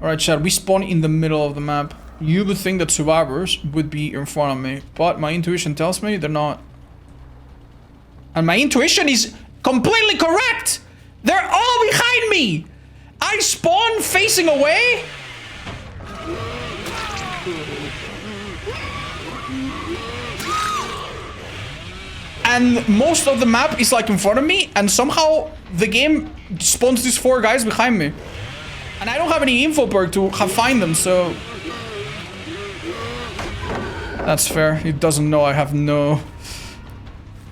Alright, chat, we spawn in the middle of the map. You would think that survivors would be in front of me, but my intuition tells me they're not. And my intuition is completely correct! They're all behind me! I spawn facing away? And most of the map is like in front of me, and somehow the game spawns these 4 guys behind me. And I don't have any info perk to find them, so... That's fair. He doesn't know I have no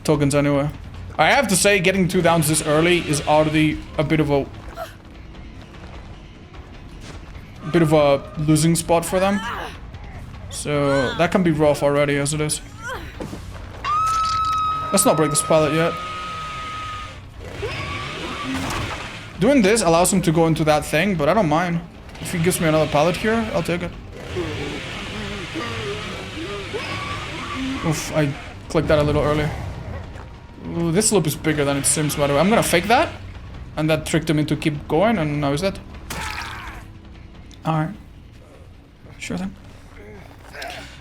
tokens anyway. I have to say, getting 2 downs this early is already a bit of a losing spot for them. So that can be rough already as it is. Let's not break this pallet yet. Doing this allows him to go into that thing, but I don't mind. If he gives me another pallet here, I'll take it. Oof, I clicked that a little early. Ooh, this loop is bigger than it seems, by the way. I'm gonna fake that. And that tricked him into keep going, and now he's dead. Alright. Sure thing.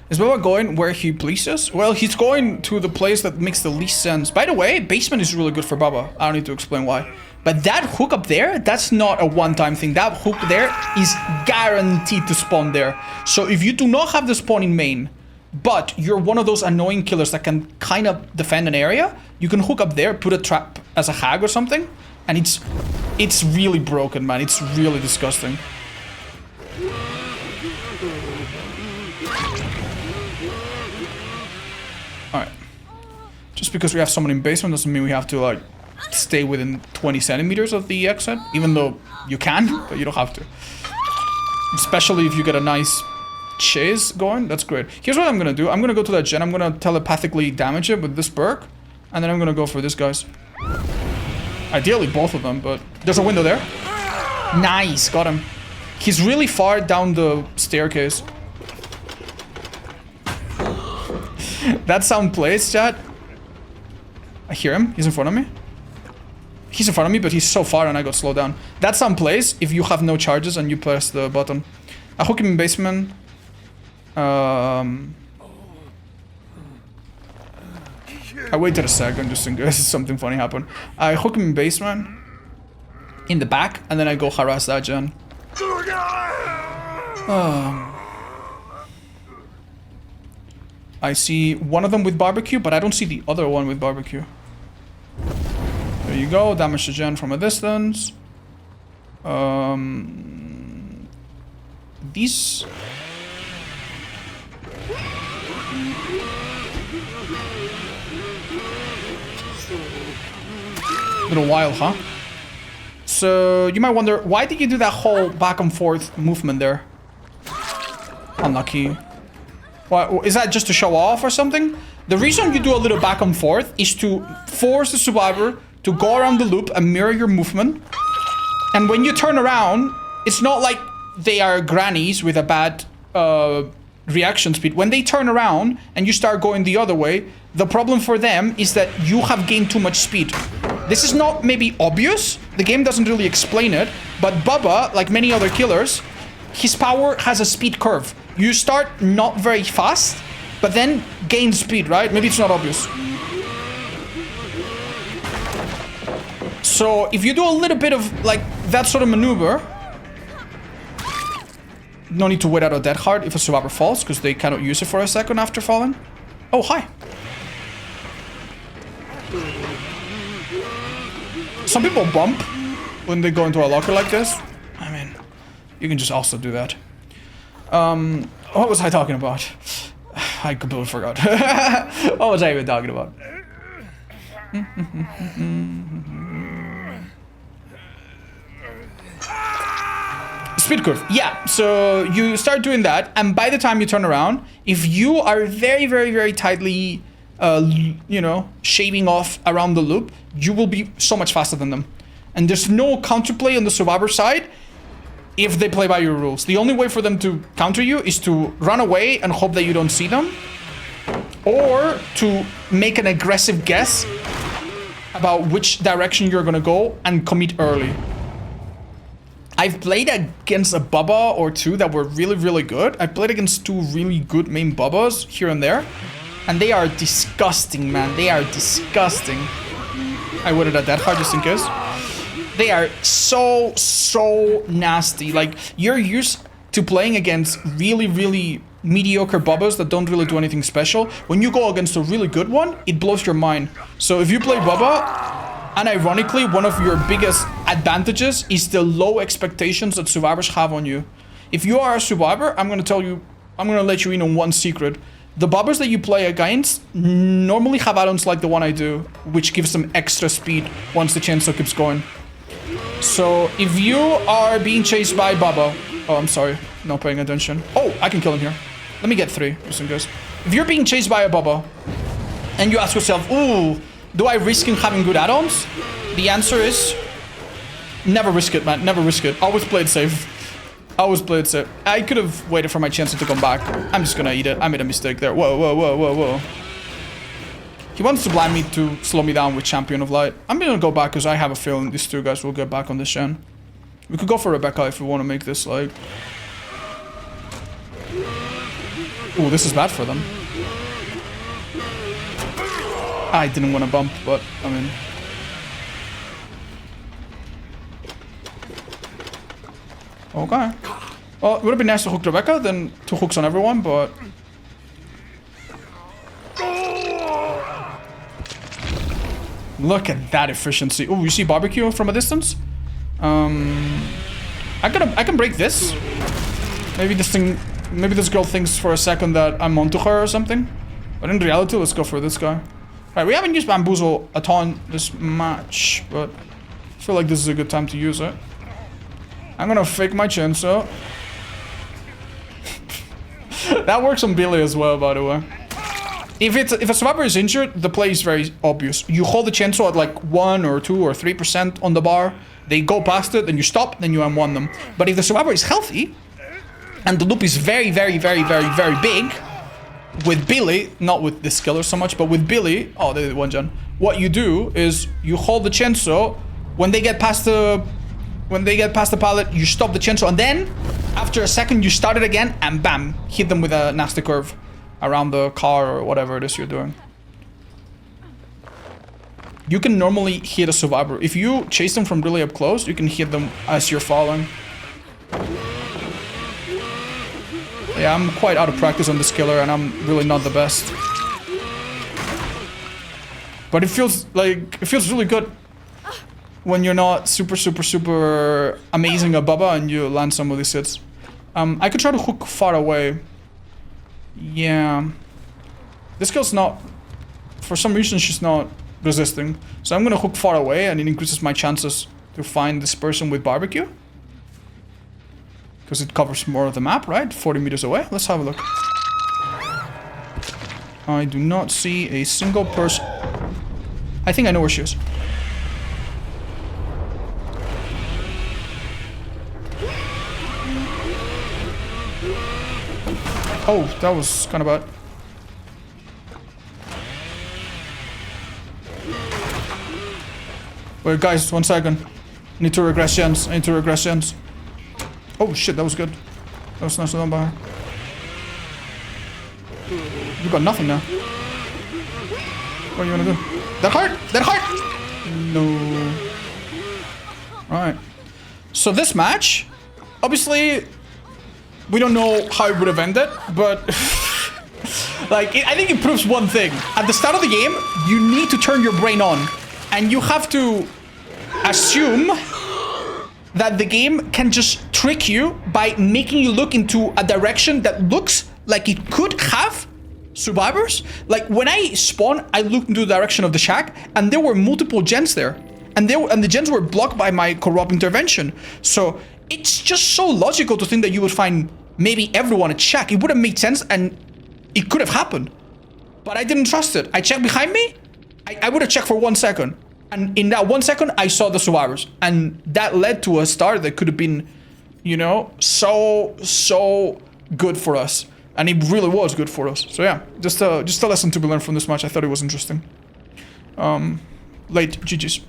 Is Bubba going where he pleases? Well, he's going to the place that makes the least sense. By the way, basement is really good for Bubba. I don't need to explain why. But that hook up there, that's not a one-time thing. That hook there is guaranteed to spawn there. So if you do not have the spawn in main, but you're one of those annoying killers that can kind of defend an area, you can hook up there, put a trap as a hag or something, and it's really broken, man. It's really disgusting. Alright. Just because we have someone in basement doesn't mean we have to, like, stay within 20 centimeters of the exit. Even though you can, but you don't have to. Especially if you get a nice chase going, that's great. Here's what I'm gonna do. I'm gonna go to that gen. I'm gonna telepathically damage it with this perk. And then I'm gonna go for this guys. Ideally both of them, but there's a window there. Nice, got him. He's really far down the staircase. That sound plays, chat. I hear him. He's in front of me. He's in front of me, but he's so far and I got slowed down. That sound plays if you have no charges and you press the button. I hook him in basement. I waited a second just in case something funny happened. I hook him in basement. In the back, and then I go harass that gen. I see one of them with barbecue, but I don't see the other one with barbecue. There you go, damage the gen from a distance. These... Little while, huh? So, you might wonder, why did you do that whole back and forth movement there? Unlucky. Why, is that just to show off or something? The reason you do a little back and forth is to force the survivor to go around the loop and mirror your movement. And when you turn around, it's not like they are grannies with a bad reaction speed. When they turn around and you start going the other way, the problem for them is that you have gained too much speed. This is not maybe obvious. The game doesn't really explain it. But Bubba, like many other killers, his power has a speed curve. You start not very fast, but then gain speed, right? Maybe it's not obvious. So if you do a little bit of like that sort of maneuver, no need to wait out a dead heart if a survivor falls, because they cannot use it for a second after falling. Oh, hi. Some people bump when they go into a locker like this. I mean, you can just also do that. What was I talking about? I completely forgot. What was I even talking about? Speed curve. Yeah, so you start doing that, and by the time you turn around, if you are very, very, very tightly, you know, shaving off around the loop, you will be so much faster than them. And there's no counterplay on the survivor side if they play by your rules. The only way for them to counter you is to run away and hope that you don't see them, or to make an aggressive guess about which direction you're gonna go and commit early. I've played against a Bubba or two that were really, really good. I played against two really good main Bubbas here and there. And they are disgusting, man. They are disgusting. I waited at that hard just in case. They are so nasty. Like, you're used to playing against really, really mediocre Bubbas that don't really do anything special. When you go against a really good one, it blows your mind. So if you play Bubba... And ironically, one of your biggest advantages is the low expectations that survivors have on you. If you are a survivor, I'm gonna let you in on one secret. The Bubbas that you play against normally have add-ons like the one I do, which gives them extra speed once the chainsaw keeps going. So if you are being chased by Bubba... Oh, I'm sorry, not paying attention. Oh, I can kill him here. Let me get 3, just in case. If you're being chased by a Bubba, and you ask yourself, ooh, do I risk in having good add-ons? The answer is... Never risk it, man. Never risk it. Always play it safe. Always play it safe. I could have waited for my chance to come back. I'm just gonna eat it. I made a mistake there. Whoa. He wants to blind me to slow me down with Champion of Light. I'm gonna go back because I have a feeling these two guys will get back on this gen. We could go for Rebecca if we want to make this, like... Ooh, this is bad for them. I didn't want to bump, but, I mean... Okay. Well, it would have been nice to hook Rebecca than 2 hooks on everyone, but... Look at that efficiency. Oh, you see barbecue from a distance? I can break this. Maybe this girl thinks for a second that I'm onto her or something. But in reality, let's go for this guy. Right, we haven't used Bamboozle a ton this match, but I feel like this is a good time to use it. I'm gonna fake my chainsaw. That works on Billy as well, by the way. If a survivor is injured, the play is very obvious. You hold the chainsaw at like 1 or 2 or 3% on the bar. They go past it, then you stop, then you M1 them. But if the survivor is healthy, and the loop is very big, with Billy, not with this killer so much, but with Billy, oh, they did 1 gen. What you do is you hold the chainsaw. When they get past the pallet, you stop the chainsaw, and then after a second you start it again, and bam, hit them with a nasty curve around the car or whatever it is you're doing. You can normally hit a survivor. If you chase them from really up close, you can hit them as you're falling. Yeah, I'm quite out of practice on this killer, and I'm really not the best. But it feels really good when you're not super amazing at Bubba and you land some of these hits. I could try to hook far away. Yeah. This girl's not... For some reason, she's not resisting. So I'm gonna hook far away, and it increases my chances to find this person with barbecue. Because it covers more of the map, right? 40 meters away. Let's have a look. I do not see a single person. I think I know where she is. Oh, that was kind of bad. Wait, guys, 1 second. I need to regress gens. Oh shit, that was good. That was nicely done by her. You got nothing now. What are you gonna do? That heart! No. Alright. So this match, obviously, we don't know how it would have ended, but like, I think it proves one thing. At the start of the game, you need to turn your brain on, and you have to assume that the game can just trick you by making you look into a direction that looks like it could have survivors. Like, when I spawned, I looked into the direction of the shack, and there were multiple gens there. And the gens were blocked by my corrupt intervention. So it's just so logical to think that you would find maybe everyone at shack. It would have made sense, and it could have happened. But I didn't trust it. I checked behind me. I would have checked for 1 second. And in that 1 second, I saw the survivors. And that led to a start that could have been, you know, so good for us. And it really was good for us. So yeah, just a lesson to be learned from this match. I thought it was interesting. Late GG's.